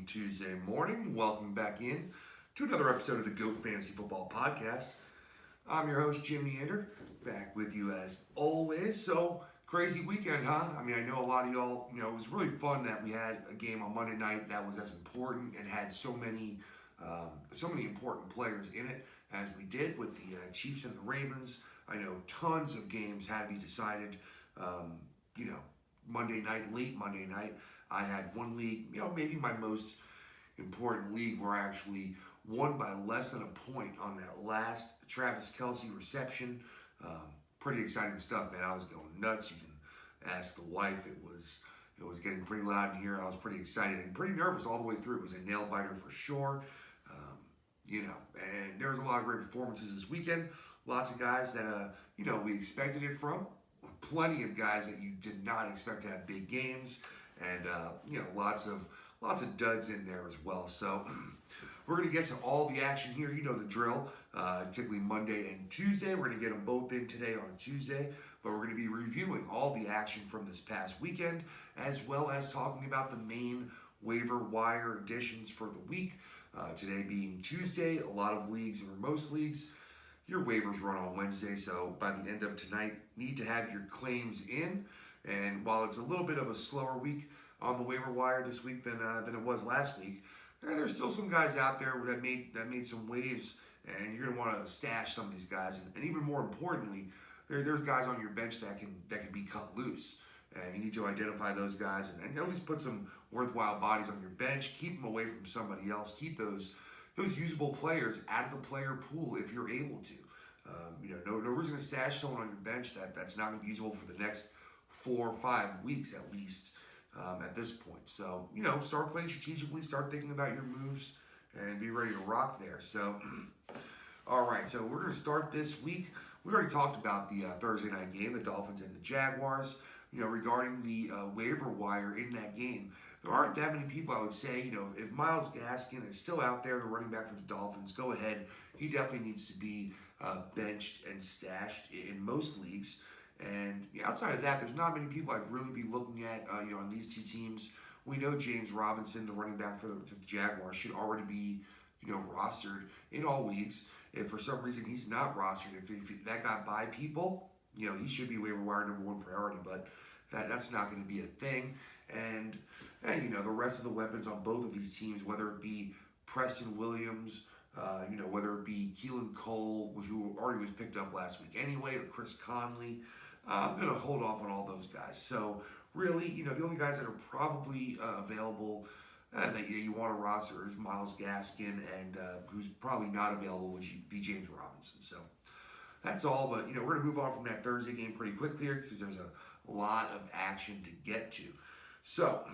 Tuesday morning. Welcome back in to another episode of the GOAT Fantasy Football Podcast. I'm your host, Jim Neander, back with you as always. So, crazy weekend, huh? I mean, I know a lot of y'all, it was really fun that we had a game on Monday night that was as important and had so many important players in it as we did with the Chiefs and the Ravens. I know tons of games had to be decided, Monday night, late Monday night. I had one league, maybe my most important league, where I actually won by less than a point on that last Travis Kelce reception. Pretty exciting stuff, man. I was going nuts. You can ask the wife. It was getting pretty loud in here. I was pretty excited and pretty nervous all the way through. It was a nail biter for sure. And there was a lot of great performances this weekend. Lots of guys that we expected it from. Plenty of guys that you did not expect to have big games, and lots of duds in there as well. So we're going to get to all the action here. You know the drill. Typically Monday and Tuesday. We're going to get them both in today on a Tuesday, but we're going to be reviewing all the action from this past weekend, as well as talking about the main waiver wire additions for the week. Today being Tuesday, a lot of leagues, or most leagues, your waivers run on Wednesday, so by the end of tonight, need to have your claims in. And while it's a little bit of a slower week on the waiver wire this week than it was last week, there's still some guys out there that made some waves, and you're gonna want to stash some of these guys. And even more importantly, there's guys on your bench that can be cut loose, and you need to identify those guys and at least put some worthwhile bodies on your bench. Keep them away from somebody else. Keep those usable players out of the player pool if you're able to. No reason to stash someone on your bench that's not going to be usable for the next 4 or 5 weeks at least at this point. So, start playing strategically, start thinking about your moves, and be ready to rock there. So, all right, so we're going to start this week. We already talked about the Thursday night game, the Dolphins and the Jaguars. Regarding the waiver wire in that game, there aren't that many people, I would say. If Myles Gaskin is still out there, the running back for the Dolphins, go ahead. He definitely needs to be benched and stashed in most leagues. And outside of that, there's not many people I'd really be looking at, on these two teams. We know James Robinson, the running back for the Jaguars, should already be, rostered in all leagues. If for some reason he's not rostered, if that got by people, he should be waiver wire number 1 priority, but that's not going to be a thing. And the rest of the weapons on both of these teams, whether it be Preston Williams, whether it be Keelan Cole, who already was picked up last week anyway, or Chris Conley, I'm going to hold off on all those guys. So really, the only guys that are probably available that you want to roster is Myles Gaskin, and who's probably not available would be James Robinson. So that's all, but we're going to move on from that Thursday game pretty quickly here because there's a lot of action to get to. So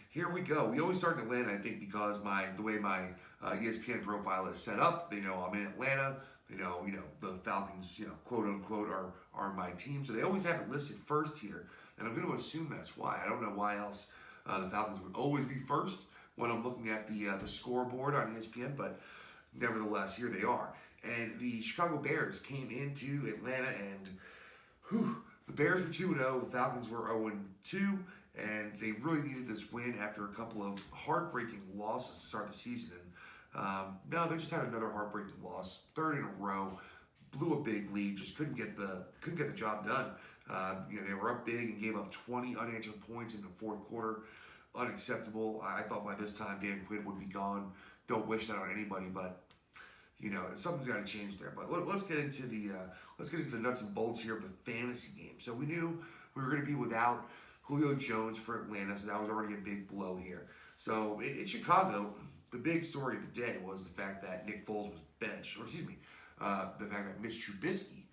here we go. We always start in Atlanta, I think, because the way my ESPN profile is set up. They know I'm in Atlanta. They know the Falcons, quote unquote, are my team. So they always have it listed first here, and I'm going to assume that's why. I don't know why else the Falcons would always be first when I'm looking at the scoreboard on ESPN, but nevertheless, here they are. And the Chicago Bears came into Atlanta, and the Bears were 2-0. The Falcons were 0-2, and they really needed this win after a couple of heartbreaking losses to start the season. And no, they just had another heartbreaking loss, 3rd in a row. Blew a big lead, just couldn't get the job done. They were up big and gave up 20 unanswered points in the 4th quarter. Unacceptable. I thought by this time Dan Quinn would be gone. Don't wish that on anybody, but something's got to change there. But let's get into the nuts and bolts here of the fantasy game. So we knew we were going to be without Julio Jones for Atlanta, so that was already a big blow here. So in Chicago, the big story of the day was the fact that Nick Foles was benched, the fact that Mitch Trubisky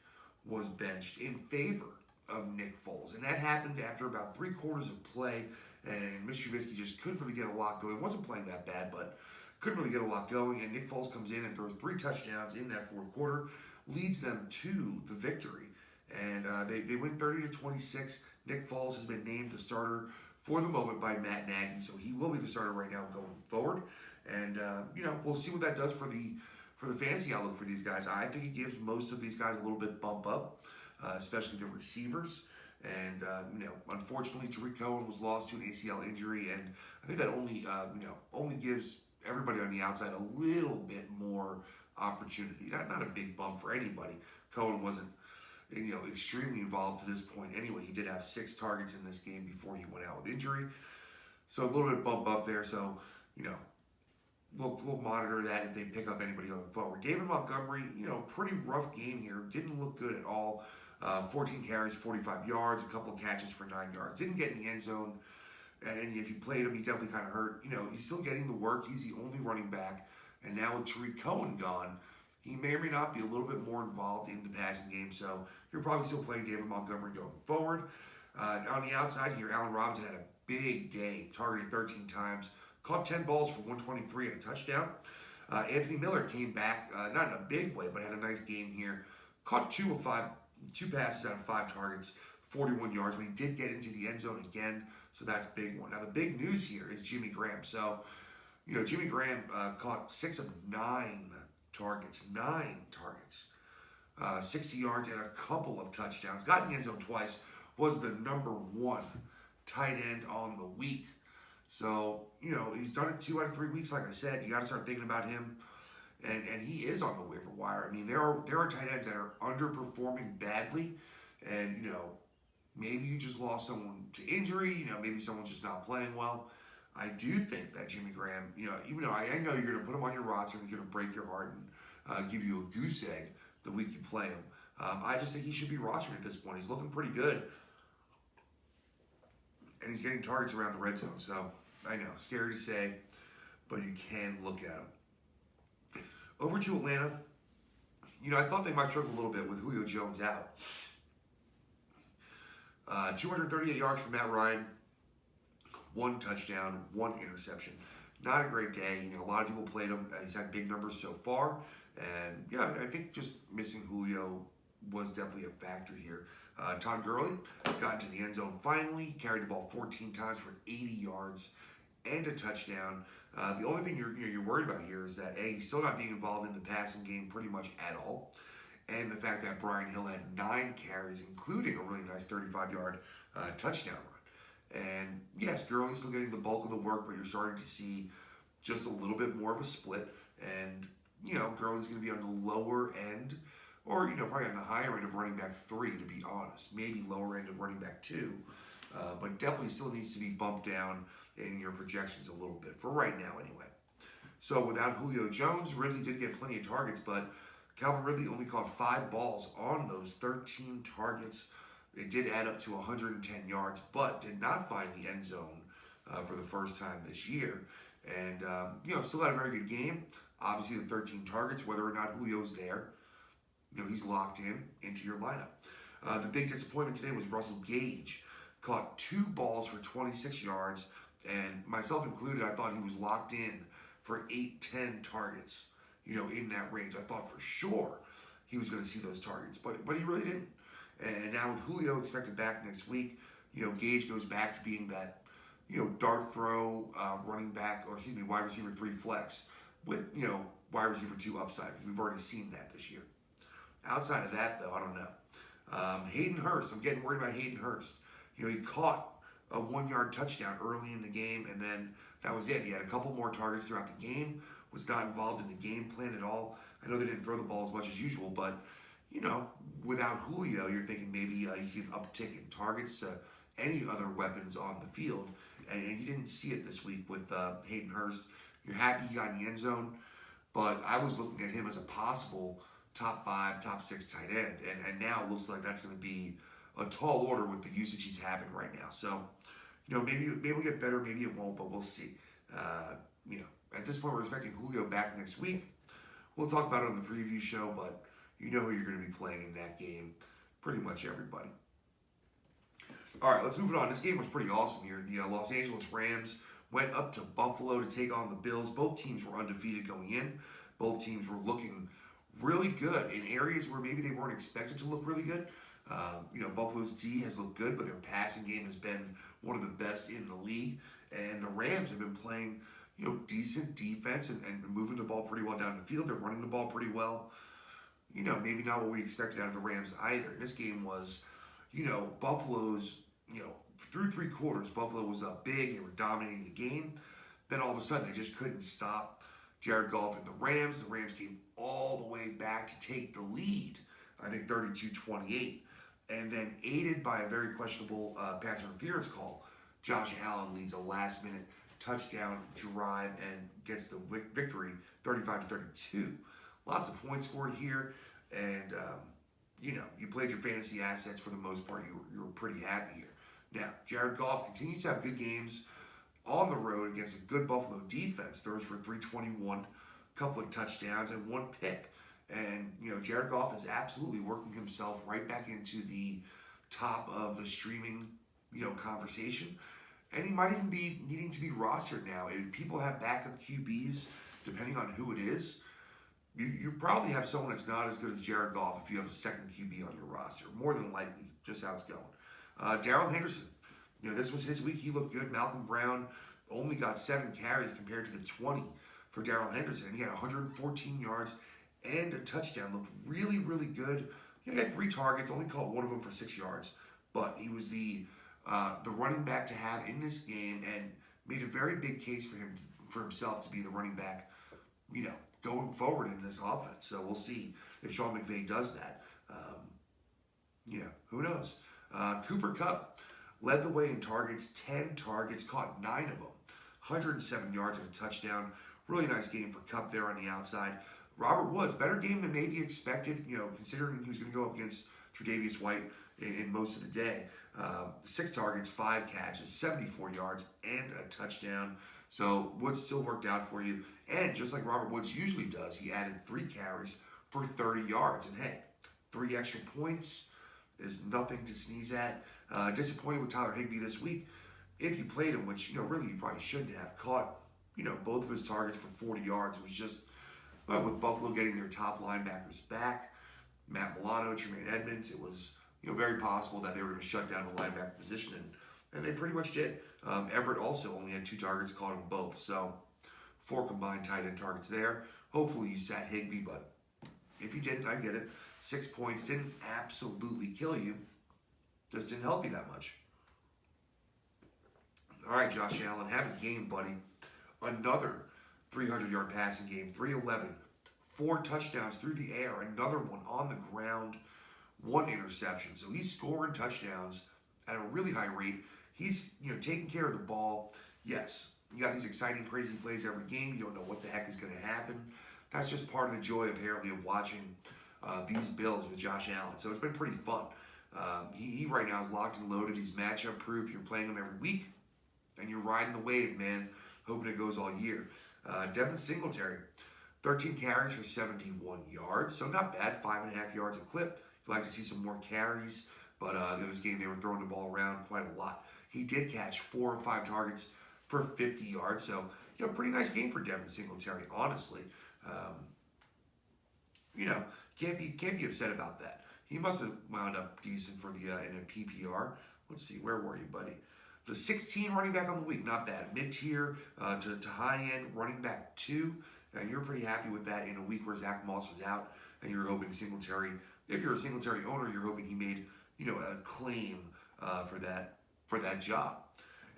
was benched in favor of Nick Foles. And that happened after about 3 quarters of play, and Mitch Trubisky just couldn't really get a lot going. Wasn't playing that bad, but couldn't really get a lot going, and Nick Foles comes in and throws 3 touchdowns in that 4th quarter, leads them to the victory. And they win 30-26. Nick Foles has been named the starter for the moment by Matt Nagy, so he will be the starter right now going forward. And we'll see what that does for the fantasy outlook for these guys. I think it gives most of these guys a little bit bump up, especially the receivers. And, unfortunately, Tariq Cohen was lost to an ACL injury, and I think that only gives everybody on the outside a little bit more opportunity. Not a big bump for anybody. Cohen wasn't, extremely involved to this point anyway. He did have 6 targets in this game before he went out with injury. So a little bit bump up there. So, we'll monitor that if they pick up anybody going forward. David Montgomery, pretty rough game here. Didn't look good at all. 14 carries, 45 yards, a couple of catches for 9 yards. Didn't get in the end zone. And if you played him, he definitely kind of hurt. He's still getting the work. He's the only running back. And now with Tariq Cohen gone, he may or may not be a little bit more involved in the passing game. So you're probably still playing David Montgomery going forward. On the outside here, Allen Robinson had a big day, targeted 13 times, caught 10 balls for 123 and a touchdown. Anthony Miller came back, not in a big way, but had a nice game here. Caught 2 passes out of 5 targets, 41 yards, but he did get into the end zone again, so that's a big one. Now, the big news here is Jimmy Graham. So, Jimmy Graham caught 6 of 9 targets, 60 yards and a couple of touchdowns. Got in the end zone twice, was the number 1 tight end on the week. So, he's done it 2 out of 3 weeks, like I said. You got to start thinking about him. And he is on the waiver wire. I mean, there are tight ends that are underperforming badly. And, maybe you just lost someone to injury. Maybe someone's just not playing well. I do think that Jimmy Graham, even though I know you're going to put him on your roster and he's going to break your heart and give you a goose egg the week you play him, I just think he should be rostered at this point. He's looking pretty good. And he's getting targets around the red zone. So, I know, scary to say, but you can look at him. Over to Atlanta, I thought they might struggle a little bit with Julio Jones out. 238 yards for Matt Ryan, 1 touchdown, 1 interception. Not a great day. A lot of people played him. He's had big numbers so far. And, yeah, I think just missing Julio was definitely a factor here. Todd Gurley got into the end zone finally, carried the ball 14 times for 80 yards and a touchdown. The only thing you're worried about here is that, A, he's still not being involved in the passing game pretty much at all. And the fact that Brian Hill had 9 carries, including a really nice 35-yard touchdown run. And, yes, Gurley's still getting the bulk of the work, but you're starting to see just a little bit more of a split. And, Gurley's going to be on the lower end, or, probably on the higher end of running back 3, to be honest. Maybe lower end of running back 2. But definitely still needs to be bumped down in your projections a little bit, for right now anyway. So without Julio Jones, Ridley did get plenty of targets, but Calvin Ridley only caught 5 balls on those 13 targets. It did add up to 110 yards, but did not find the end zone for the first time this year. And, still had a very good game. Obviously, the 13 targets, whether or not Julio's there, he's locked into your lineup. The big disappointment today was Russell Gage. Caught 2 balls for 26 yards, and myself included, I thought he was locked in for 8-10 targets, in that range. I thought for sure he was going to see those targets, but he really didn't. And now with Julio expected back next week, Gage goes back to being that, dart throw running back, wide receiver 3 flex with, wide receiver 2 upside, because we've already seen that this year. Outside of that, though, I don't know. Hayden Hurst, I'm getting worried about Hayden Hurst. He caught a 1-yard touchdown early in the game, and then that was it. He had a couple more targets throughout the game, was not involved in the game plan at all. I know they didn't throw the ball as much as usual, but, without Julio, you're thinking maybe you see an uptick in targets to any other weapons on the field, and you didn't see it this week with Hayden Hurst. You're happy he got in the end zone, but I was looking at him as a possible top 5, top 6 tight end, and now it looks like that's going to be a tall order with the usage he's having right now. So, maybe it'll get better, maybe it won't, but we'll see. At this point, we're expecting Julio back next week. We'll talk about it on the preview show, but who you're going to be playing in that game. Pretty much everybody. All right, let's move it on. This game was pretty awesome here. The Los Angeles Rams went up to Buffalo to take on the Bills. Both teams were undefeated going in. Both teams were looking really good in areas where maybe they weren't expected to look really good. Buffalo's D has looked good, but their passing game has been one of the best in the league. And the Rams have been playing, decent defense and moving the ball pretty well down the field. They're running the ball pretty well. Maybe not what we expected out of the Rams either. This game was, Buffalo's, through three quarters, Buffalo was up big. They were dominating the game. Then all of a sudden, they just couldn't stop Jared Goff and the Rams. The Rams came all the way back to take the lead, I think 32-28. And then aided by a very questionable pass interference call, Josh Allen leads a last-minute touchdown drive and gets the victory 35-32. Lots of points scored here, and you played your fantasy assets for the most part. You were pretty happy here. Now, Jared Goff continues to have good games on the road against a good Buffalo defense. Throws for 321, a couple of touchdowns, and one pick. And, Jared Goff is absolutely working himself right back into the top of the streaming, conversation. And he might even be needing to be rostered now. If people have backup QBs, depending on who it is, you probably have someone that's not as good as Jared Goff if you have a second QB on your roster. More than likely, just how it's going. Darrell Henderson, this was his week. He looked good. Malcolm Brown only got 7 carries compared to the 20 for Darrell Henderson. He had 114 yards and a touchdown. Looked really, really good. He had 3 targets, only caught one of them for 6 yards. But he was the running back to have in this game and made a very big case for himself to be the running back, going forward in this offense. So we'll see if Sean McVay does that. Who knows? Cooper Kupp led the way in targets, 10 targets, caught 9 of them, 107 yards and a touchdown. Really nice game for Kupp there on the outside. Robert Woods, better game than maybe expected, considering he was going to go up against Tre'Davious White in most of the day. 6 targets, 5 catches, 74 yards, and a touchdown. So Woods still worked out for you. And just like Robert Woods usually does, he added 3 carries for 30 yards. And hey, 3 extra points is nothing to sneeze at. Disappointed with Tyler Higbee this week. If you played him, which, really you probably shouldn't have, caught, both of his targets for 40 yards. It was just, with Buffalo getting their top linebackers back, Matt Milano, Tremaine Edmonds, it was, very possible that they were going to shut down the linebacker position, and they pretty much did. Everett also only had 2 targets, caught them both. So 4 combined tight end targets there. Hopefully you sat Higbee, but if you didn't, I get it. 6 points didn't absolutely kill you. Just didn't help you that much. All right, Josh Allen, have a game, buddy. Another 300-yard passing game, 311, 4 touchdowns through the air, another one on the ground, 1 interception. So he's scoring touchdowns at a really high rate. He's, taking care of the ball. Yes, you got these exciting, crazy plays every game. You don't know what the heck is going to happen. That's just part of the joy, apparently, of watching these Bills with Josh Allen. So it's been pretty fun. He right now is locked and loaded. He's matchup proof. You're playing him every week, and you're riding the wave, man. Hoping it goes all year. Devin Singletary, 13 carries for 71 yards. So not bad, 5.5 yards a clip. You'd like to see some more carries, but this game they were throwing the ball around quite a lot. He did catch 4 or 5 targets for 50 yards. So, pretty nice game for Devin Singletary, honestly. Can't be upset about that. He must have wound up decent for the in a PPR. Let's see, where were you, buddy? The 16 running back on the week, not bad. Mid-tier to high-end running back 2. And you're pretty happy with that in a week where Zach Moss was out, and you're hoping Singletary, if you're a Singletary owner, you're hoping he made, a claim for that job.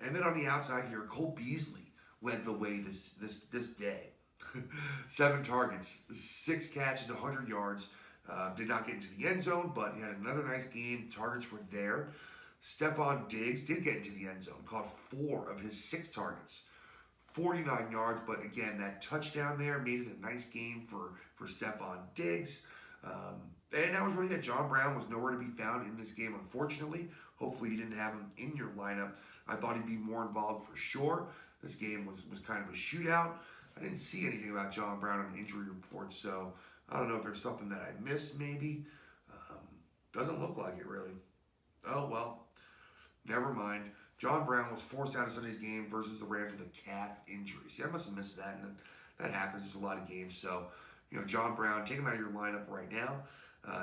And then on the outside here, Cole Beasley led the way this day. 7 targets, 6 catches, 100 yards. Did not get into the end zone, but he had another nice game. Targets were there. Stephon Diggs did get into the end zone, caught 4 of his 6 targets, 49 yards. But again, that touchdown there made it a nice game for Stephon Diggs. And that was really it. John Brown was nowhere to be found in this game, unfortunately. Hopefully you didn't have him in your lineup. I thought he'd be more involved for sure. This game was kind of a shootout. I didn't see anything about John Brown on the injury report, so I don't know if there's something that I missed maybe. Doesn't look like it really. Oh, well, never mind. John Brown was forced out of Sunday's game versus the Rams with a calf injury. See, I must have missed that, and that happens. There's a lot of games. So, John Brown, take him out of your lineup right now.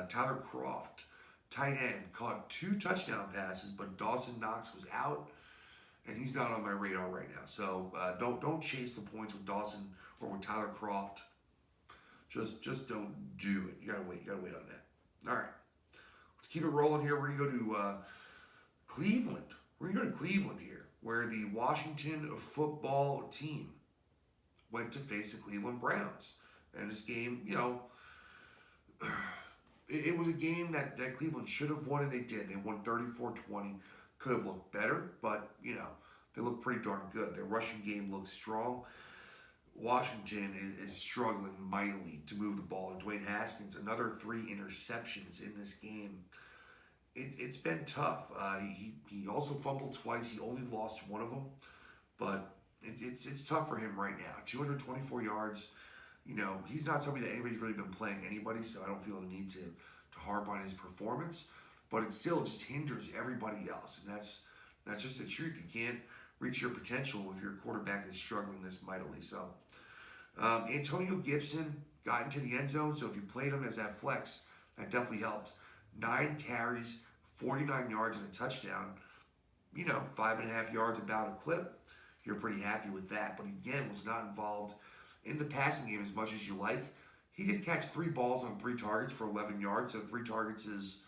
Tyler Kroft, tight end, caught 2 touchdown passes, but Dawson Knox was out, and he's not on my radar right now. So don't chase the points with Dawson or with Tyler Kroft. Just don't do it. You gotta wait on that. All right. let's keep it rolling here. We're going to go to Cleveland. We're going to go to Cleveland here, where the Washington football team went to face the Cleveland Browns. And this game, it was a game that Cleveland should have won, and they did. They won 34-20. Could have looked better, but, they look pretty darn good. Their rushing game looks strong. Washington is struggling mightily to move the ball. And Dwayne Haskins, another 3 interceptions in this game. It's been tough. He also fumbled twice. He only lost one of them. But it's tough for him right now. 224 yards. He's not somebody that anybody's really been playing anybody, so I don't feel the need to harp on his performance. But it still just hinders everybody else. And that's just the truth. You can't reach your potential if your quarterback is struggling this mightily. So Antonio Gibson got into the end zone, so if you played him as that flex, that definitely helped. 9 carries, 49 yards, and a touchdown. 5.5 yards about a clip. You're pretty happy with that. But again, was not involved in the passing game as much as you like. He did catch 3 balls on 3 targets for 11 yards, so 3 targets is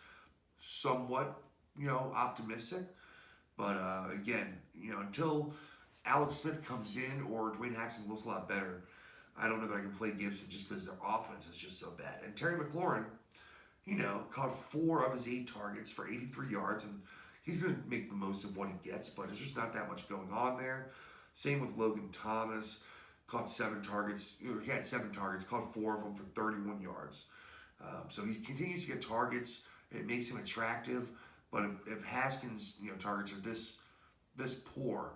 somewhat, optimistic. But again, until Alex Smith comes in or Dwayne Haskins looks a lot better, I don't know that I can play Gibson just because their offense is just so bad. And Terry McLaurin, caught 4 of his 8 targets for 83 yards, and he's going to make the most of what he gets, but there's just not that much going on there. Same with Logan Thomas, caught 7 targets. He had 7 targets, caught 4 of them for 31 yards. So he continues to get targets. It makes him attractive. But if Haskins, targets are this poor,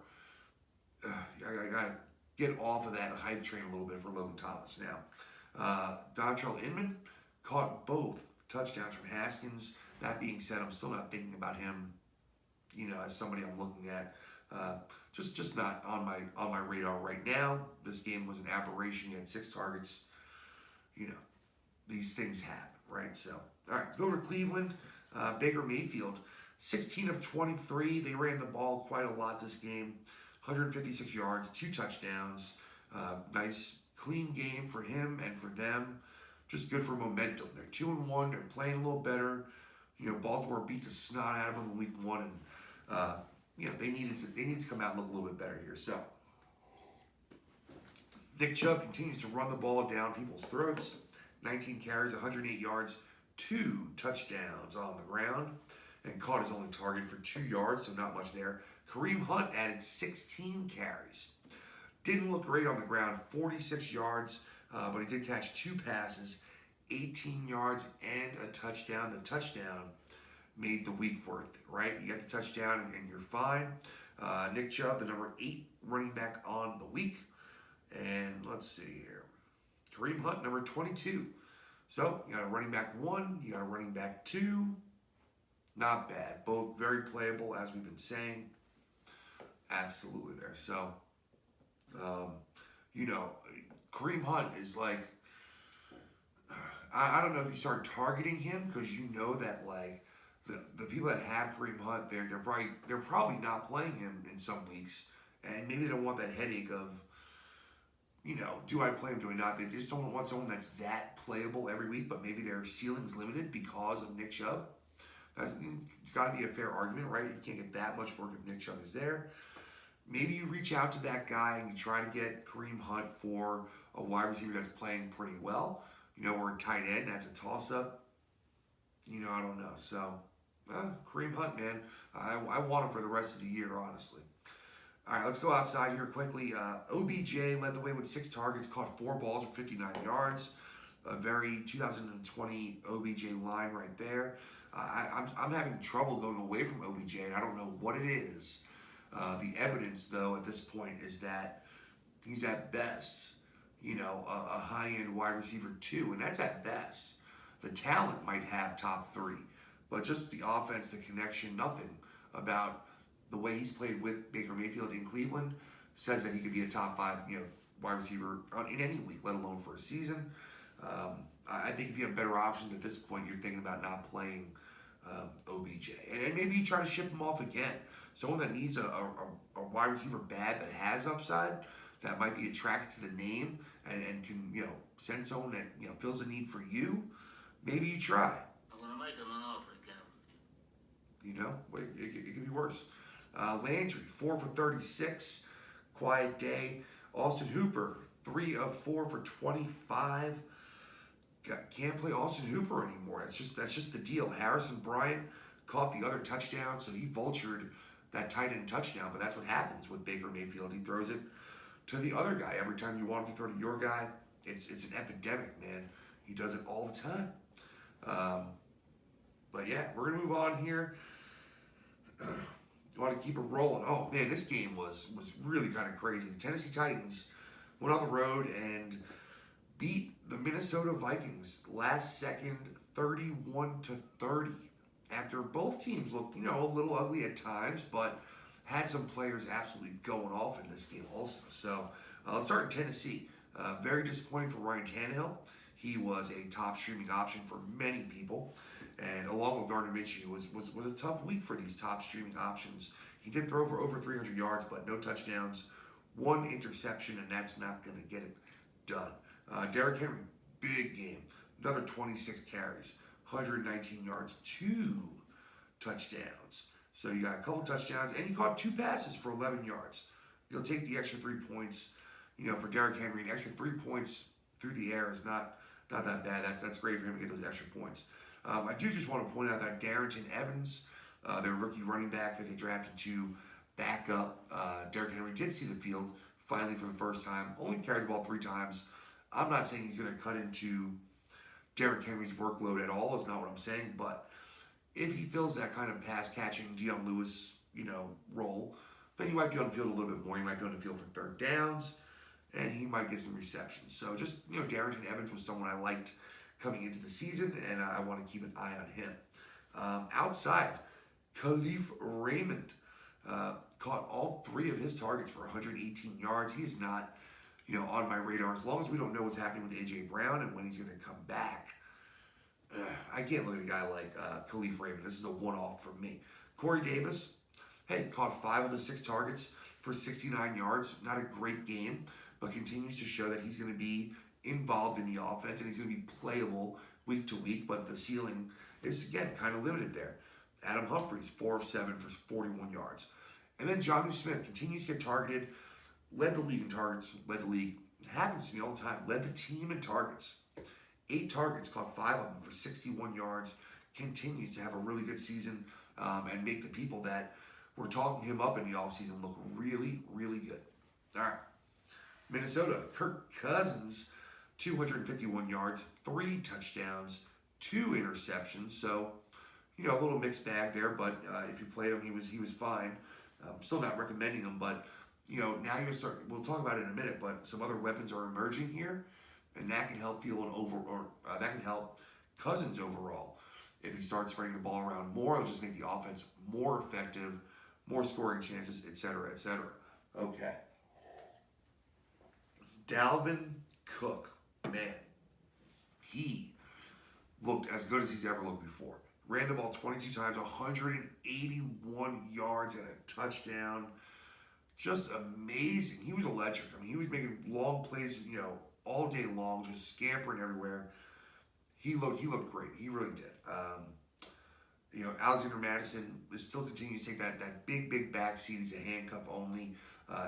I got to get off of that hype train a little bit for Logan Thomas now. Dontrell Inman caught both touchdowns from Haskins. That being said, I'm still not thinking about him, as somebody I'm looking at. Just not on my radar right now. This game was an aberration. He had 6 targets. These things happen, right? So, all right, let's go over to Cleveland. Baker Mayfield, 16 of 23. They ran the ball quite a lot this game. 156 yards, 2 touchdowns. Nice, clean game for him and for them. Just good for momentum. They're 2-1. They're playing a little better. Baltimore beat the snot out of them in week 1, and they need to come out and look a little bit better here. So Nick Chubb continues to run the ball down people's throats. 19 carries, 108 yards, 2 touchdowns on the ground, and caught his only target for 2 yards, so not much there. Kareem Hunt added 16 carries. Didn't look great on the ground, 46 yards, but he did catch 2 passes, 18 yards, and a touchdown. The touchdown made the week worth it, right? You got the touchdown and you're fine. Nick Chubb, the number 8 running back on the week. And let's see here. Kareem Hunt, number 22. So you got a running back 1, you got a running back 2. Not bad. Both very playable, as we've been saying. Absolutely there. So, Kareem Hunt is like, I don't know if you start targeting him because that like the people that have Kareem Hunt, they're probably not playing him in some weeks, and maybe they don't want that headache of, do I play him, do I not? They just don't want someone that's that playable every week, but maybe their ceiling's limited because of Nick Chubb. It's got to be a fair argument, right? You can't get that much work if Nick Chubb is there. Maybe you reach out to that guy and you try to get Kareem Hunt for a wide receiver that's playing pretty well. Or a tight end, that's a toss-up. I don't know. So, Kareem Hunt, man, I want him for the rest of the year, honestly. All right, let's go outside here quickly. OBJ led the way with 6 targets, caught 4 balls for 59 yards. A very 2020 OBJ line right there. I'm having trouble going away from OBJ, and I don't know what it is. The evidence, though, at this point is that he's at best, a high-end wide receiver 2, and that's at best. The talent might have top 3, but just the offense, the connection, nothing about the way he's played with Baker Mayfield in Cleveland says that he could be a top 5, wide receiver in any week, let alone for a season. I think if you have better options at this point, you're thinking about not playing OBJ. And maybe you try to ship him off again. Someone that needs a wide receiver bad that has upside, that might be attracted to the name and can, send someone that, fills a need for you. Maybe you try. I'm going to make him an offer, Captain. It could be worse. Landry, 4 for 36. Quiet day. Austin Hooper, 3 of 4 for 25. Can't play Austin Hooper anymore. That's just the deal. Harrison Bryant caught the other touchdown, so he vultured that tight end touchdown. But that's what happens with Baker Mayfield. He throws it to the other guy. Every time you want him to throw to your guy, it's an epidemic, man. He does it all the time. But yeah, we're gonna move on here. Want to keep it rolling. Oh man, this game was really kind of crazy. The Tennessee Titans went on the road and beat the Minnesota Vikings last second 31-30 after both teams looked, a little ugly at times, but had some players absolutely going off in this game also. So let's start in Tennessee. Very disappointing for Ryan Tannehill. He was a top streaming option for many people. And along with Gardner Minshew, was a tough week for these top streaming options. He did throw for over 300 yards, but no touchdowns, 1 interception, and that's not going to get it done. Derrick Henry, big game. Another 26 carries, 119 yards, 2 touchdowns. So you got a couple touchdowns, and you caught 2 passes for 11 yards. You'll take the extra 3 points. For Derrick Henry, an extra 3 points through the air is not that bad. That's great for him to get those extra points. I do just want to point out that Darrington Evans, their rookie running back that they drafted to back up Derrick Henry, did see the field finally for the first time. Only carried the ball 3 times. I'm not saying he's going to cut into Derrick Henry's workload at all. Is not what I'm saying. But if he fills that kind of pass-catching Dion Lewis, role, then he might be on the field a little bit more. He might be on the field for 3rd downs, and he might get some receptions. So just, Darrington Evans was someone I liked coming into the season, and I want to keep an eye on him. Outside, Khalif Raymond caught all 3 of his targets for 118 yards. He is not, on my radar. As long as we don't know what's happening with A.J. Brown and when he's going to come back, I can't look at a guy like Khalif Raymond. This is a one-off for me. Corey Davis, caught 5 of his 6 targets for 69 yards. Not a great game, but continues to show that he's going to be involved in the offense, and he's going to be playable week to week, but the ceiling is, again, kind of limited there. Adam Humphries, 4 of 7 for 41 yards. And then Jonnu Smith continues to get targeted, led the league in targets, led the league. It happens to me all the time. Led the team in targets. 8 targets, caught 5 of them for 61 yards. Continues to have a really good season and make the people that were talking him up in the offseason look really, really good. All right. Minnesota, Kirk Cousins, 251 yards, 3 touchdowns, 2 interceptions. So, a little mixed bag there, but if you played him, he was fine. Still not recommending him, but, now you're starting, we'll talk about it in a minute, but some other weapons are emerging here, and that can help that can help Cousins overall. If he starts spreading the ball around more, it'll just make the offense more effective, more scoring chances, etc., etc. Okay. Dalvin Cook, man, he looked as good as he's ever looked before. Ran the ball 22 times, 181 yards and a touchdown. Just amazing. He was electric. I mean, he was making long plays, all day long, just scampering everywhere. He looked great. He really did. Alexander Madison still continues to take that big backseat. He's a handcuff only.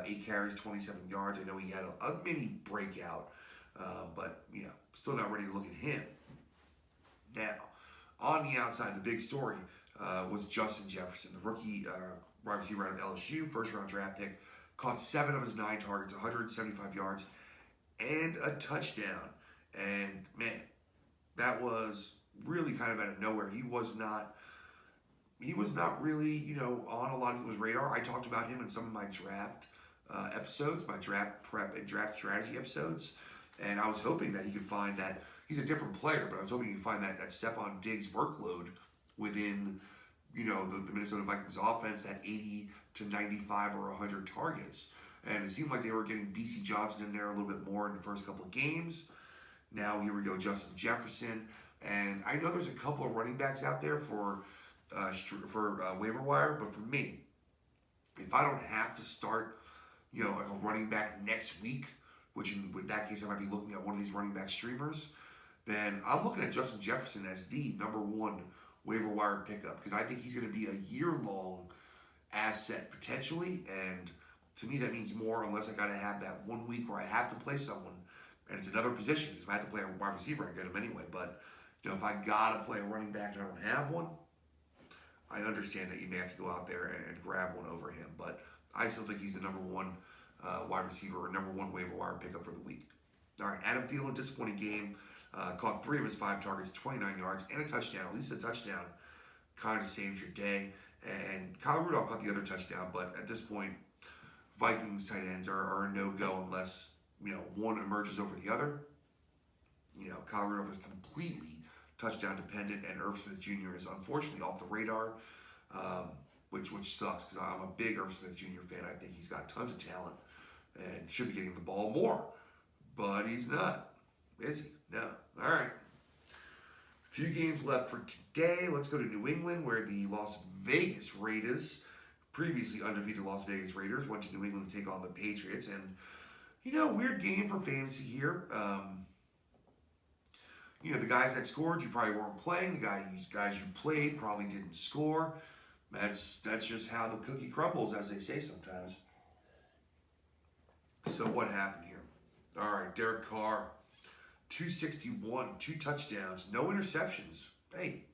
8 carries, 27 yards. I know he had a mini breakout, but still not ready to look at him. Now, on the outside, the big story was Justin Jefferson, the rookie wide receiver out of LSU, first-round draft pick, caught 7 of his 9 targets, 175 yards, and a touchdown. And man, that was really kind of out of nowhere. He was not really, on a lot of people's radar. I talked about him in some of my draft episodes, my draft prep and draft strategy episodes, and I was hoping that he could find that he's a different player, but I was hoping he could find that Stephon Diggs workload within, the Minnesota Vikings offense, that 80 to 95 or 100 targets. And it seemed like they were getting B.C. Johnson in there a little bit more in the first couple of games. Now here we go, Justin Jefferson. And I know there's a couple of running backs out there for waiver wire, but for me, if I don't have to start, like a running back next week, which in that case I might be looking at one of these running back streamers, then I'm looking at Justin Jefferson as the number 1 waiver wire pickup because I think he's going to be a year-long asset potentially, and to me that means more unless I got to have that 1 week where I have to play someone, and it's another position because if I have to play a wide receiver, I get him anyway. But if I got to play a running back and I don't have one, I understand that you may have to go out there and grab one over him, but I still think he's the number one wide receiver or number one waiver wire pickup for the week. All right, Adam Thielen, disappointing game. Caught 3 of his 5 targets, 29 yards, and a touchdown. At least a touchdown kind of saves your day. And Kyle Rudolph caught the other touchdown, but at this point, Vikings tight ends are a no-go unless, one emerges over the other. Kyle Rudolph is completely touchdown dependent, and Irv Smith Jr. is unfortunately off the radar, which sucks because I'm a big Irv Smith Jr. fan. I think he's got tons of talent and should be getting the ball more, but he's not, is he? No. All right. A few games left for today. Let's go to New England, where the Las Vegas Raiders, previously undefeated Las Vegas Raiders, went to New England to take on the Patriots, and weird game for fantasy here. The guys that scored, you probably weren't playing. The guys you played probably didn't score. That's just how the cookie crumbles, as they say sometimes. So what happened here? All right, Derek Carr, 261, 2 touchdowns, no interceptions. Hey,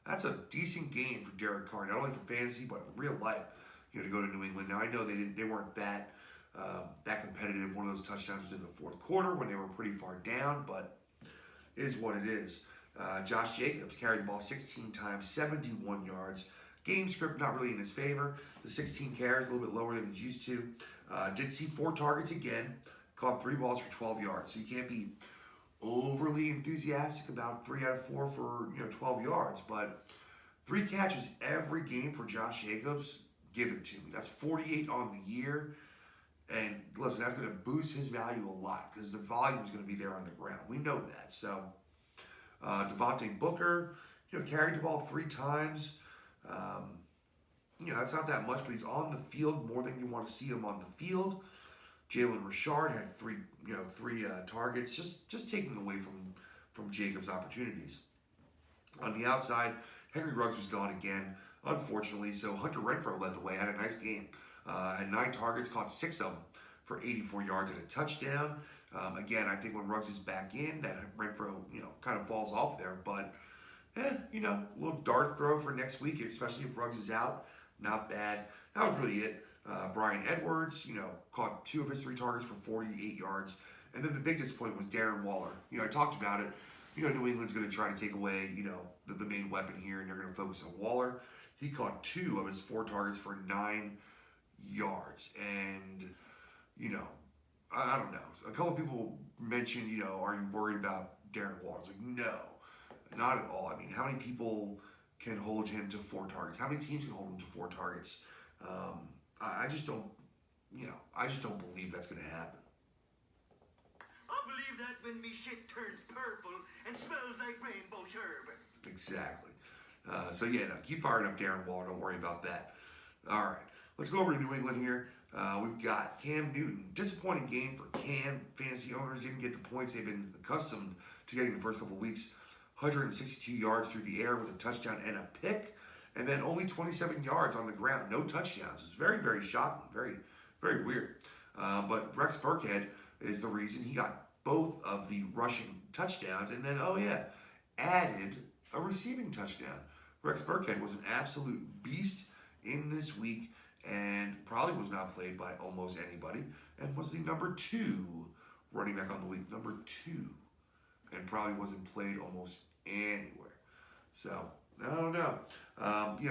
that's a decent game for Derek Carr, not only for fantasy but in real life. To go to New England. Now I know they weren't that competitive. One of those touchdowns was in the fourth quarter when they were pretty far down, but is what it is. Josh Jacobs carried the ball 16 times, 71 yards. Game script not really in his favor. The 16 carries, a little bit lower than he's used to. Did see 4 targets again. Caught 3 balls for 12 yards. So you can't be overly enthusiastic about 3 out of 4 for 12 yards. But 3 catches every game for Josh Jacobs. Give it to me. That's 48 on the year. And listen, that's going to boost his value a lot because the volume is going to be there on the ground. We know that. So, Devontae Booker, carried the ball 3 times. That's not that much, but he's on the field more than you want to see him on the field. Jalen Richard had 3 targets, just taking away from Jacobs' opportunities. On the outside, Henry Ruggs was gone again, unfortunately. So Hunter Renfrow led the way, had a nice game. Had 9 targets, caught 6 of them for 84 yards and a touchdown. Again, I think when Ruggs is back in, that Renfrow, kind of falls off there. But, a little dart throw for next week, especially if Ruggs is out. Not bad. That was really it. Brian Edwards, caught 2 of his 3 targets for 48 yards. And then the big disappointment was Darren Waller. I talked about it. New England's going to try to take away, the main weapon here, and they're going to focus on Waller. He caught 2 of his 4 targets for 9 yards. And, I don't know. A couple of people mentioned, are you worried about Darren Waller? It's like, no, not at all. I mean, how many people can hold him to 4 targets? How many teams can hold him to 4 targets? I just don't believe that's going to happen. I believe that when me shit turns purple and smells like rainbow sherbet. Exactly. Keep firing up Darren Waller. Don't worry about that. All right. Let's go over to New England here. We've got Cam Newton. Disappointing game for Cam. Fantasy owners didn't get the points they've been accustomed to getting the first couple of weeks. 162 yards through the air with a touchdown and a pick, and then only 27 yards on the ground. No touchdowns. It's very, very shocking. Very, very weird. But Rex Burkhead is the reason he got both of the rushing touchdowns, and then, added a receiving touchdown. Rex Burkhead was an absolute beast in this week and probably was not played by almost anybody and was the number 2 running back on the week. Number 2. And probably wasn't played almost anywhere. So, I don't know.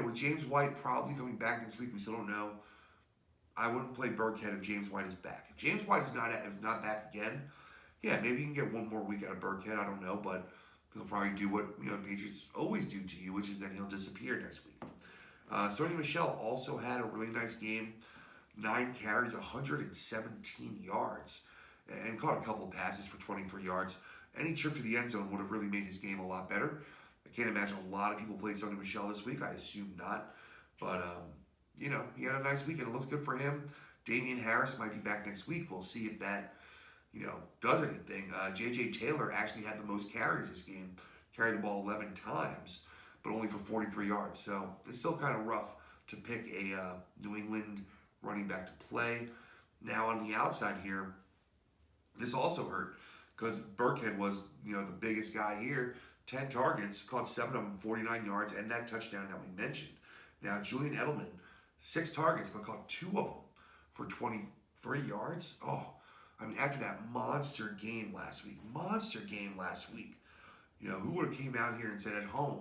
With James White probably coming back next week, we still don't know. I wouldn't play Burkhead if James White is back. If James White is not back again, maybe you can get 1 more week out of Burkhead. I don't know, but he'll probably do what the Patriots always do to you, which is then he'll disappear next week. Sony Michel also had a really nice game. 9 carries, 117 yards, and caught a couple of passes for 23 yards. Any trip to the end zone would have really made his game a lot better. I can't imagine a lot of people played Sony Michel this week. I assume not. But, he had a nice week, and it looks good for him. Damian Harris might be back next week. We'll see if that, does anything. J.J. Taylor actually had the most carries this game. Carried the ball 11 times. but only for 43 yards. So it's still kind of rough to pick a New England running back to play. Now on the outside here, this also hurt because Burkhead was, the biggest guy here. 10 targets, caught 7 of them, 49 yards, and that touchdown that we mentioned. Now Julian Edelman, 6 targets, but caught 2 of them for 23 yards. Oh, I mean, after that monster game last week, who would have came out here and said at home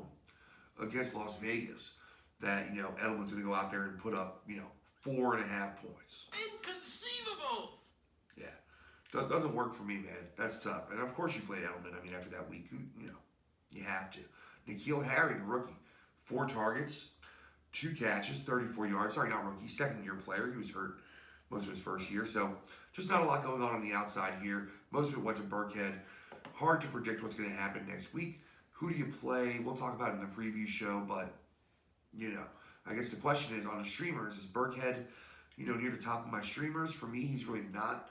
against Las Vegas that, Edelman's going to go out there and put up, 4.5 points. Inconceivable! Yeah. Doesn't work for me, man. That's tough. And of course you played Edelman. I mean, after that week, you have to. N'Keal Harry, the rookie, 4 targets, 2 catches, 34 yards. Sorry, not rookie, second-year player. He was hurt most of his first year. So just not a lot going on the outside here. Most of it went to Burkhead. Hard to predict what's going to happen next week. Who do you play? We'll talk about it in the preview show, but, I guess the question is on the streamers, is Burkhead, near the top of my streamers? For me, he's really not.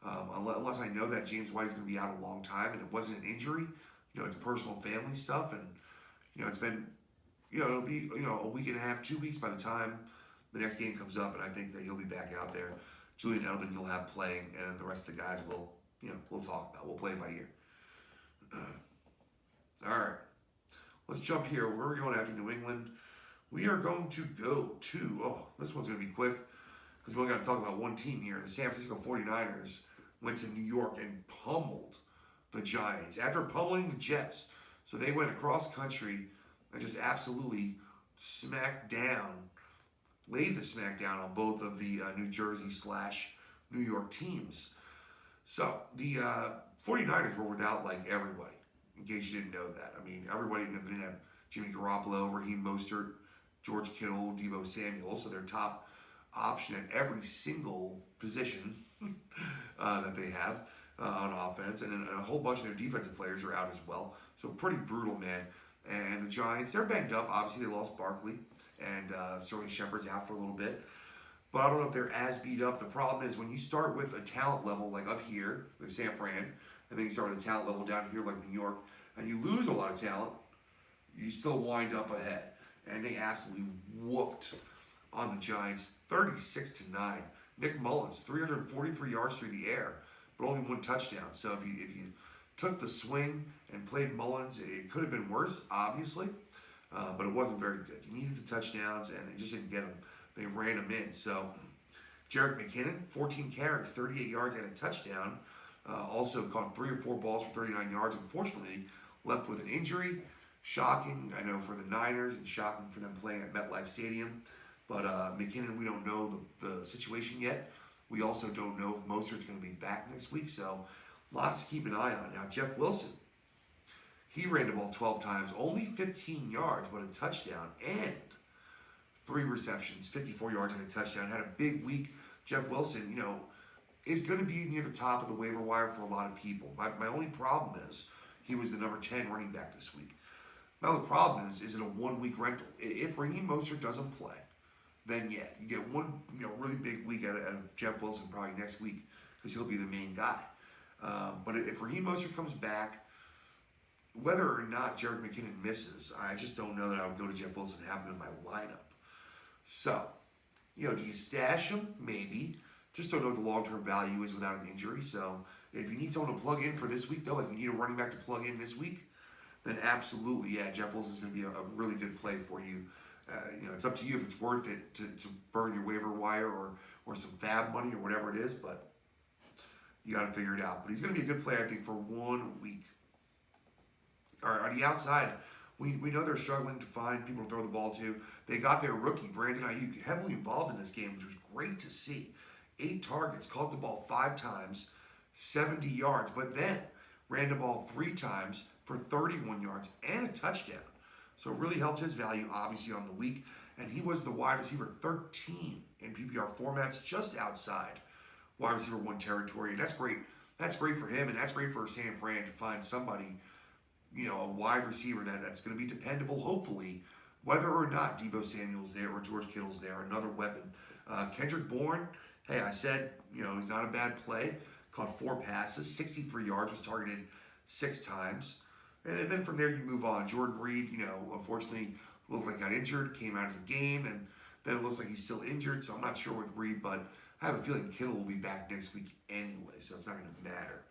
Unless I know that James White is going to be out a long time and it wasn't an injury. It's personal family stuff, and it's been, it'll be a week and a half, 2 weeks by the time the next game comes up, and I think that he'll be back out there. Julian Edelman you'll have playing, and the rest of the guys we'll talk about. We'll play it by ear. All right, let's jump here. Where are we going after New England? We are going to go to this one's going to be quick because we only got to talk about one team here. The San Francisco 49ers went to New York and pummeled the Giants after pummeling the Jets. So they went across country and just absolutely laid the smack down on both of the New Jersey / New York teams. So the 49ers were without everybody, in case you didn't know that. I mean, everybody didn't have Jimmy Garoppolo, Raheem Mostert, George Kittle, Deebo Samuel. So their top option at every single position that they have on offense, and then a whole bunch of their defensive players are out as well. So pretty brutal, man. And the Giants, they're banged up. Obviously, they lost Barkley, and Sterling Shepard's out for a little bit. But I don't know if they're as beat up. The problem is when you start with a talent level like up here, like San Fran, and then you start with a talent level down here like New York, and you lose a lot of talent, you still wind up ahead. And they absolutely whooped on the Giants, 36-9. Nick Mullins, 343 yards through the air, but only 1 touchdown. So if you took the swing and played Mullins, it could have been worse, obviously, but it wasn't very good. You needed the touchdowns, and they just didn't get them. They ran them in. So Jerick McKinnon, 14 carries, 38 yards, and a touchdown. Also caught 3 or 4 balls for 39 yards. Unfortunately, left with an injury. Shocking, I know, for the Niners, and shocking for them playing at MetLife Stadium. But McKinnon, we don't know the situation yet. We also don't know if Mostert's going to be back next week, so lots to keep an eye on. Now, Jeff Wilson, he ran the ball 12 times, only 15 yards, but a touchdown, and 3 receptions, 54 yards and a touchdown. Had a big week. Jeff Wilson, is going to be near the top of the waiver wire for a lot of people. My only problem is he was the number 10 running back this week. My only problem is it a 1-week rental? If Raheem Mostert doesn't play, then yeah, you get one really big week out of Jeff Wilson probably next week because he'll be the main guy. But if Raheem Mostert comes back, whether or not Jerick McKinnon misses, I just don't know that I would go to Jeff Wilson and have him in my lineup. So, do you stash him? Maybe. Just don't know what the long-term value is without an injury. So if you need someone to plug in for this week, though, like you need a running back to plug in this week, then absolutely, yeah, Jeff Wilson's going to be a really good play for you. It's up to you if it's worth it to burn your waiver wire or some fab money or whatever it is, but you got to figure it out. But he's going to be a good play, I think, for 1 week. All right, on the outside, we know they're struggling to find people to throw the ball to. They got their rookie, Brandon Ayuk, heavily involved in this game, which was great to see. 8 targets, caught the ball 5 times, 70 yards, but then ran the ball 3 times for 31 yards and a touchdown. So it really helped his value, obviously, on the week. And he was the wide receiver 13 in PPR formats, just outside wide receiver 1 territory. And that's great. That's great for him, and that's great for San Fran to find somebody, a wide receiver that's going to be dependable, hopefully, whether or not Deebo Samuel's there or George Kittle's there, another weapon. Kendrick Bourne, hey, I said, he's not a bad play. Caught 4 passes, 63 yards, was targeted 6 times. And then from there you move on. Jordan Reed, unfortunately looked like he got injured, came out of the game, and then it looks like he's still injured. So I'm not sure with Reed, but I have a feeling Kittle will be back next week anyway, so it's not going to matter.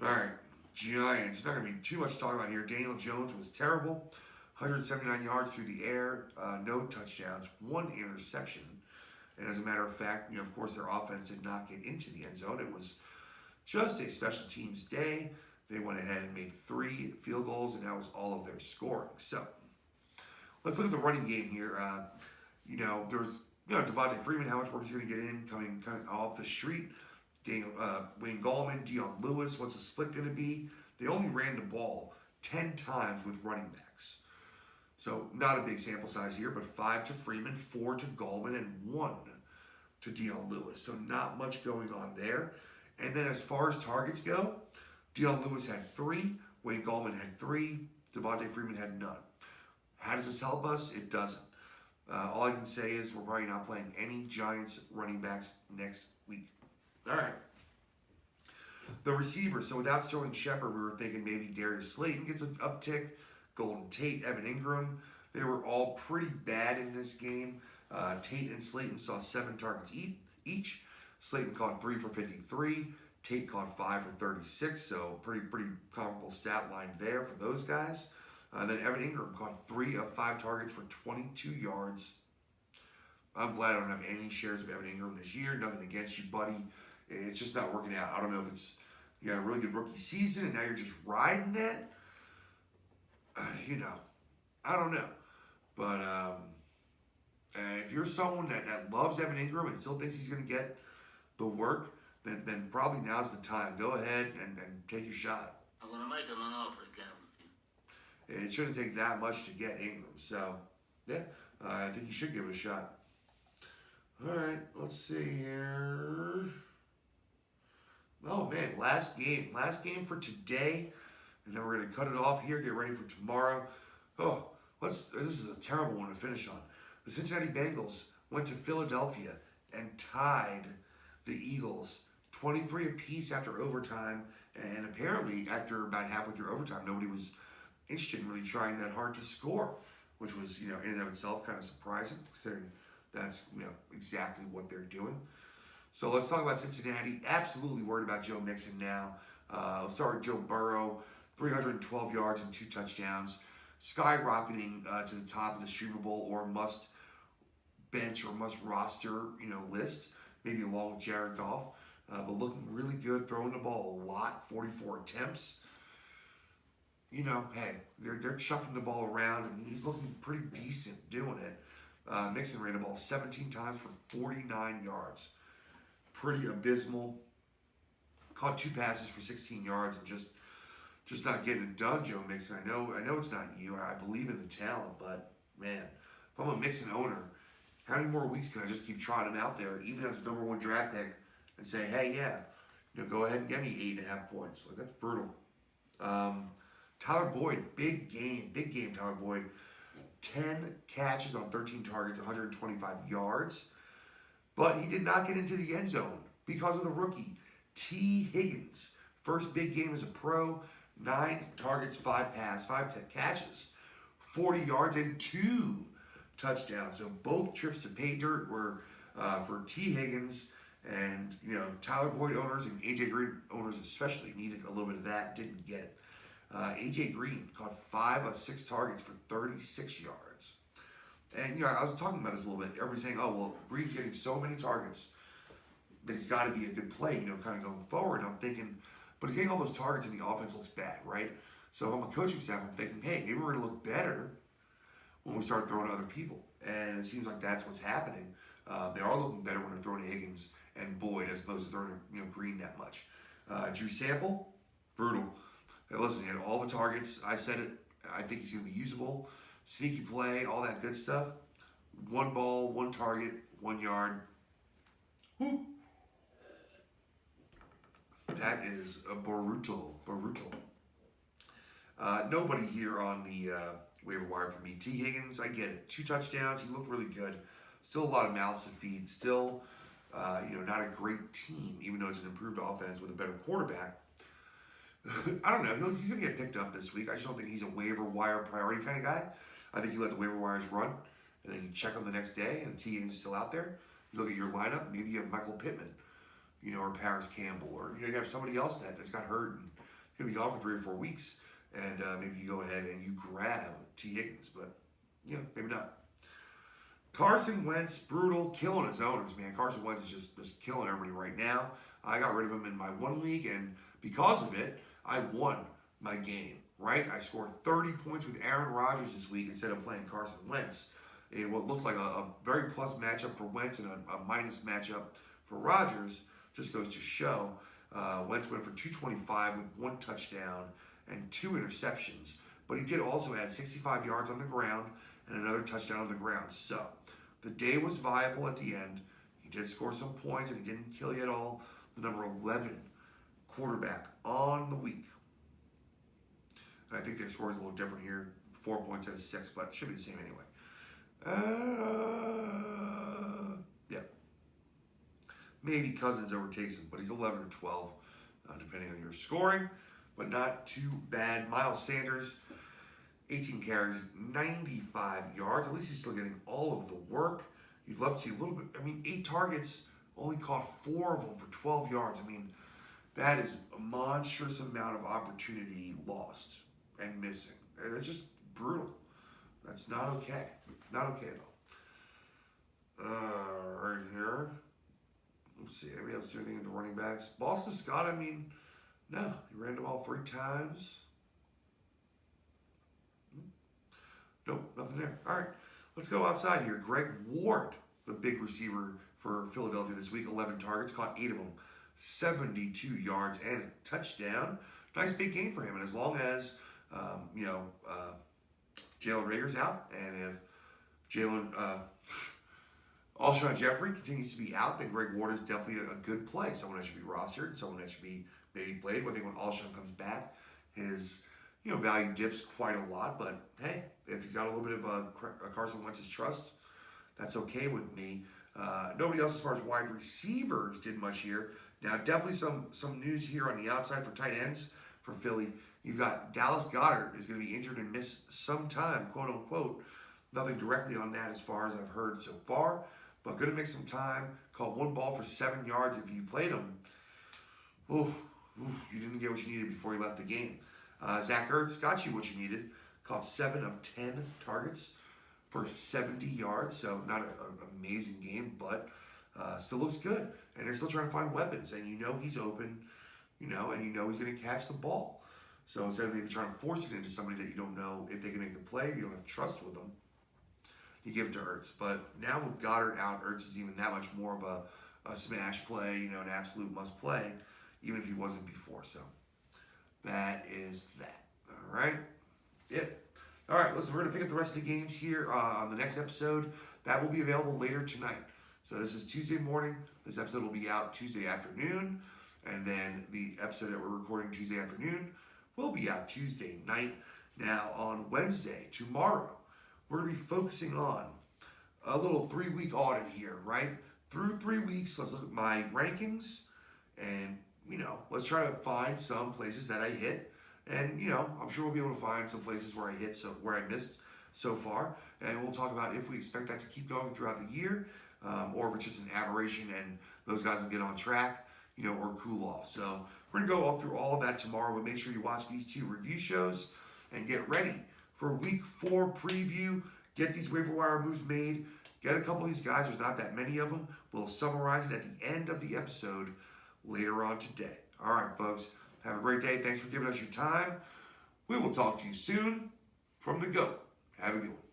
All right, Giants. Not going to be too much to talk about here. Daniel Jones was terrible. 179 yards through the air, no touchdowns, 1 interception. And as a matter of fact, of course, their offense did not get into the end zone. It was just a special teams day. They went ahead and made 3 field goals, and that was all of their scoring. So let's look at the running game here. There's Devontae Freeman, how much work he's going to get in coming off the street. Wayne Gallman, Dion Lewis, what's the split going to be? They only ran the ball 10 times with running backs. So not a big sample size here, but 5 to Freeman, 4 to Gallman, and 1 to Dion Lewis. So not much going on there. And then as far as targets go, Dion Lewis had 3, Wayne Gallman had 3, Devontae Freeman had none. How does this help us? It doesn't. All I can say is we're probably not playing any Giants running backs next week. All right. The receivers. So without Sterling Shepard, we were thinking maybe Darius Slayton gets an uptick. Golden Tate, Evan Ingram. They were all pretty bad in this game. Tate and Slayton saw 7 targets each. Slayton caught 3 for 53. Tate caught 5 for 36. So pretty comparable stat line there for those guys. Then Evan Ingram caught 3 of 5 targets for 22 yards. I'm glad I don't have any shares of Evan Ingram this year. Nothing against you, buddy. It's just not working out. I don't know if it's you had a really good rookie season and now you're just riding it. I don't know. But if you're someone that loves Evan Ingram and still thinks he's going to get the work, then probably now's the time. Go ahead and take your shot. I'm going to make him an offer again. It shouldn't take that much to get Ingram. So, yeah, I think you should give it a shot. All right, let's see here. Oh, man, last game for today. And then we're going to cut it off here, get ready for tomorrow. This is a terrible one to finish on. The Cincinnati Bengals went to Philadelphia and tied the Eagles 23 apiece after overtime. And apparently, after about halfway through overtime, nobody was interested in really trying that hard to score, which was, in and of itself kind of surprising, considering that's, exactly what they're doing. So let's talk about Cincinnati. Absolutely worried about Joe Mixon now. Let's start with Joe Burrow. 312 yards and 2 touchdowns, skyrocketing to the top of the streamable or must bench or must roster, list, maybe along with Jared Goff, but looking really good, throwing the ball a lot, 44 attempts. Hey, they're chucking the ball around and he's looking pretty decent doing it. Mixon ran the ball 17 times for 49 yards. Pretty abysmal. Caught 2 passes for 16 yards and just not getting it done, Joe Mixon. I know it's not you. I believe in the talent, but man, if I'm a Mixon owner, how many more weeks can I just keep trotting him out there, even as the #1 draft pick, and say, hey, yeah, go ahead and get me 8.5 points. Like, that's brutal. Tyler Boyd, big game, Tyler Boyd. 10 catches on 13 targets, 125 yards. But he did not get into the end zone because of the rookie, T. Higgins. First big game as a pro. 9 targets, 5 catches, 40 yards, and 2 touchdowns. So both trips to pay dirt were for T. Higgins, and Tyler Boyd owners and AJ Green owners especially needed a little bit of that. Didn't get it. AJ Green caught 5 of 6 targets for 36 yards. And I was talking about this a little bit. Everybody's saying, "Oh well, Green's getting so many targets that he's got to be a good play," kind of going forward. And I'm thinking. But he's getting all those targets and the offense looks bad, right? So if I'm a coaching staff, I'm thinking, hey, maybe we're going to look better when we start throwing to other people. And it seems like that's what's happening. They are looking better when they're throwing to Higgins and Boyd as opposed to throwing to Green that much. Drew Sample, brutal. Hey, listen, he had all the targets. I said it. I think he's going to be usable. Sneaky play, all that good stuff. 1 ball, 1 target, 1 yard. Whoop. That is brutal. Nobody here on the waiver wire for me. T. Higgins, I get it. 2 touchdowns. He looked really good. Still a lot of mouths to feed. Still, not a great team, even though it's an improved offense with a better quarterback. I don't know. He's going to get picked up this week. I just don't think he's a waiver wire priority kind of guy. I think you let the waiver wires run, and then you check them the next day, and T. Higgins is still out there. You look at your lineup. Maybe you have Michael Pittman, or Paris Campbell, or you have somebody else that's got hurt and going to be gone for 3 or 4 weeks, and maybe you go ahead and you grab T. Higgins, but maybe not. Carson Wentz, brutal, killing his owners, man. Carson Wentz is just killing everybody right now. I got rid of him in my one league, and because of it, I won my game, right? I scored 30 points with Aaron Rodgers this week instead of playing Carson Wentz in what looked like a very plus matchup for Wentz and a minus matchup for Rodgers. Just goes to show Wentz went for 225 with 1 touchdown and 2 interceptions, but he did also add 65 yards on the ground and another touchdown on the ground. So the day was viable at the end. He did score some points, and he didn't kill you at all. The number 11 quarterback on the week. And I think their score is a little different here. 4 points out of 6, but it should be the same anyway. Yeah. Maybe Cousins overtakes him, but he's 11 or 12, depending on your scoring. But not too bad. Miles Sanders, 18 carries, 95 yards. At least he's still getting all of the work. You'd love to see a little bit. 8 targets, only caught 4 of them for 12 yards. That is a monstrous amount of opportunity lost and missing. It's just brutal. That's not okay. Not okay at all. Right here. Let's see. Anybody else do anything in the running backs? Boston Scott, no. He ran the ball 3 times. Nope, nothing there. All right, let's go outside here. Greg Ward, the big receiver for Philadelphia this week, 11 targets, caught 8 of them, 72 yards and a touchdown. Nice big game for him. And as long as, Jalen Reagor's out, and if Alshon Jeffrey continues to be out, then Greg Ward is definitely a good play. Someone that should be rostered, someone that should be maybe played. I think when Alshon comes back, his value dips quite a lot. But hey, if he's got a little bit of Carson Wentz's trust, that's okay with me. Nobody else as far as wide receivers did much here. Now, definitely some news here on the outside for tight ends for Philly. You've got Dallas Goedert is going to be injured and miss some time, quote unquote. Nothing directly on that as far as I've heard so far, but going to miss some time. Caught 1 ball for 7 yards if you played him. You didn't get what you needed before you left the game. Zach Ertz got you what you needed. Caught 7 of 10 targets for 70 yards, so not an amazing game, but still looks good. And they're still trying to find weapons, and he's open, and he's going to catch the ball. So instead of maybe trying to force it into somebody that you don't know if they can make the play, you don't have trust with them, you give it to Ertz. But now with Goddard out, Ertz is even that much more of a smash play, an absolute must play, even if he wasn't before. So that is that. All right? Yeah. All right, listen, we're going to pick up the rest of the games here on the next episode. That will be available later tonight. So this is Tuesday morning. This episode will be out Tuesday afternoon. And then the episode that we're recording Tuesday afternoon will be out Tuesday night. Now, on Wednesday, tomorrow, we're going to be focusing on a little 3-week audit here, right? Through 3 weeks, let's look at my rankings and, let's try to find some places that I hit. And, I'm sure we'll be able to find some places where I hit, where I missed so far. And we'll talk about if we expect that to keep going throughout the year, or if it's just an aberration and those guys will get on track, or cool off. So we're going to go all through all of that tomorrow, but make sure you watch these 2 review shows and get ready for week 4 preview. Get these waiver wire moves made. Get a couple of these guys. There's not that many of them. We'll summarize it at the end of the episode later on today. All right, folks. Have a great day. Thanks for giving us your time. We will talk to you soon from the GOAT. Have a good one.